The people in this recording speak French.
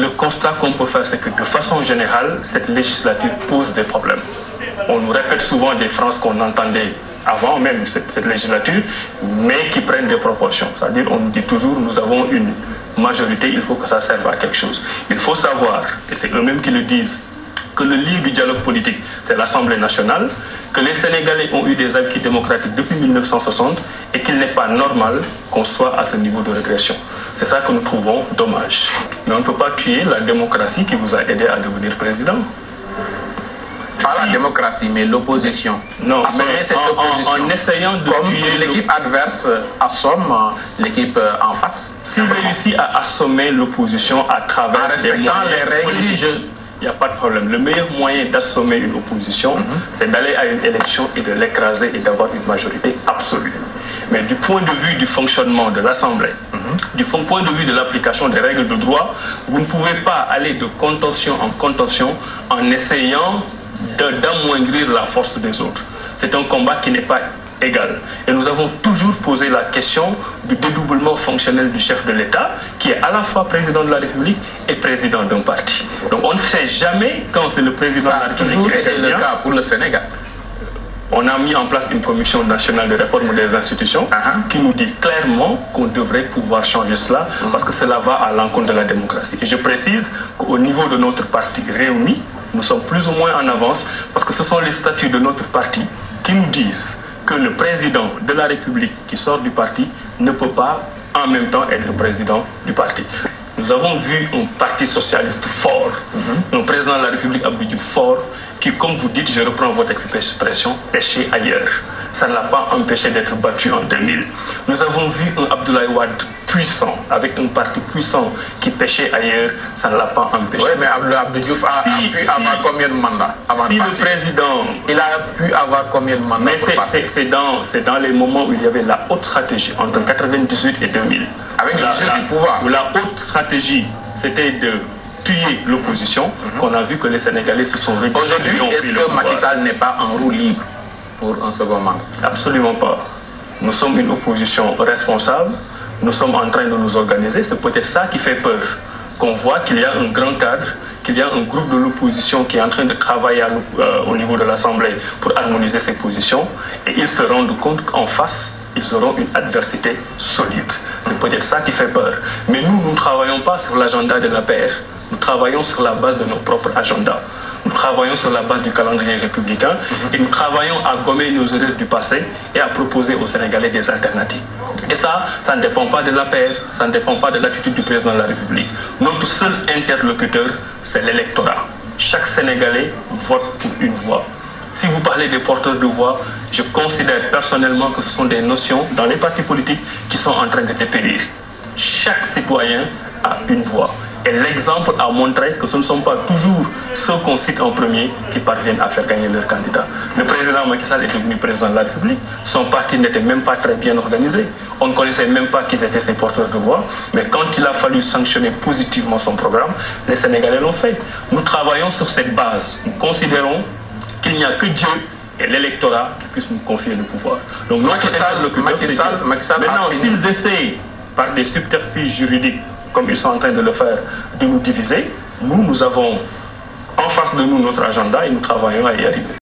le constat qu'on peut faire, c'est que de façon générale, cette législature pose des problèmes. On nous répète souvent des phrases qu'on entendait avant même cette législature, mais qui prennent des proportions. C'est-à-dire, on nous dit toujours, nous avons une majorité, il faut que ça serve à quelque chose. Il faut savoir, et c'est eux-mêmes qui le disent, que le lieu du dialogue politique, c'est l'Assemblée nationale, que les Sénégalais ont eu des acquis démocratiques depuis 1960 et qu'il n'est pas normal qu'on soit à ce niveau de régression. C'est ça que nous trouvons dommage. Mais on ne peut pas tuer la démocratie qui vous a aidé à devenir président. Pas la démocratie, mais l'opposition. Non, mais cette opposition. En essayant de comme tuer l'équipe adverse assomme l'équipe en face. S'il réussit à assommer l'opposition à travers en respectant les règles du jeu, il n'y a pas de problème. Le meilleur moyen d'assommer une opposition, c'est d'aller à une élection et de l'écraser et d'avoir une majorité absolue. Mais du point de vue du fonctionnement de l'Assemblée, du point de vue de l'application des règles de droit, vous ne pouvez pas aller de contorsion en contorsion en essayant d'amoindrir la force des autres. C'est un combat qui n'est pas égal. Et nous avons toujours posé la question du dédoublement fonctionnel du chef de l'État, qui est à la fois président de la République et président d'un parti. Donc on ne sait jamais quand c'est le président de la République. Ça a toujours été le cas pour le Sénégal. On a mis en place une commission nationale de réforme des institutions qui nous dit clairement qu'on devrait pouvoir changer cela parce que cela va à l'encontre de la démocratie. Et je précise qu'au niveau de notre parti réuni, nous sommes plus ou moins en avance parce que ce sont les statuts de notre parti qui nous disent que le président de la République qui sort du parti ne peut pas en même temps être président du parti. Nous avons vu un parti socialiste fort, un président de la République Abdou Diouf fort, qui, comme vous dites, je reprends votre expression, pêchait ailleurs. Ça ne l'a pas empêché d'être battu en 2000. Nous avons vu un Abdoulaye Wade puissant, avec un parti puissant qui pêchait ailleurs, ça ne l'a pas empêché. Oui, mais Abdou Diouf a pu avoir combien de mandats avant si le président... Il a pu avoir combien de mandats? Mais c'est dans les moments où il y avait la haute stratégie, entre 1998 et 2000. Avec le jeu du pouvoir. Où la haute stratégie, c'était de tuer l'opposition, qu'on a vu que les Sénégalais se sont réduits. Aujourd'hui, est-ce que Macky Sall n'est pas en roue libre pour un second mandat? Absolument pas. Nous sommes une opposition responsable, nous sommes en train de nous organiser, c'est peut-être ça qui fait peur, qu'on voit qu'il y a un grand cadre, qu'il y a un groupe de l'opposition qui est en train de travailler au niveau de l'Assemblée pour harmoniser ses positions, et ils se rendent compte qu'en face, ils auront une adversité solide. C'est peut-être ça qui fait peur. Mais nous ne travaillons pas sur l'agenda de la paix. Nous travaillons sur la base de nos propres agendas. Nous travaillons sur la base du calendrier républicain et nous travaillons à gommer nos erreurs du passé et à proposer aux Sénégalais des alternatives. Et ça ne dépend pas de la paix, ça ne dépend pas de l'attitude du président de la République. Notre seul interlocuteur, c'est l'électorat. Chaque Sénégalais vote pour une voix. Si vous parlez des porteurs de voix, je considère personnellement que ce sont des notions dans les partis politiques qui sont en train de dépérir. Chaque citoyen a une voix. Et l'exemple a montré que ce ne sont pas toujours ceux qu'on cite en premier qui parviennent à faire gagner leur candidat. Le président Macky Sall est devenu président de la République. Son parti n'était même pas très bien organisé. On ne connaissait même pas qui étaient ses porteurs de voix. Mais quand il a fallu sanctionner positivement son programme, les Sénégalais l'ont fait. Nous travaillons sur cette base. Nous considérons qu'il n'y a que Dieu et l'électorat qui puissent nous confier le pouvoir. Donc notre interlocuteur, c'est Dieu. Maintenant, s'ils essayent par des subterfuges juridiques, comme ils sont en train de le faire, de nous diviser, nous avons en face de nous notre agenda et nous travaillons à y arriver.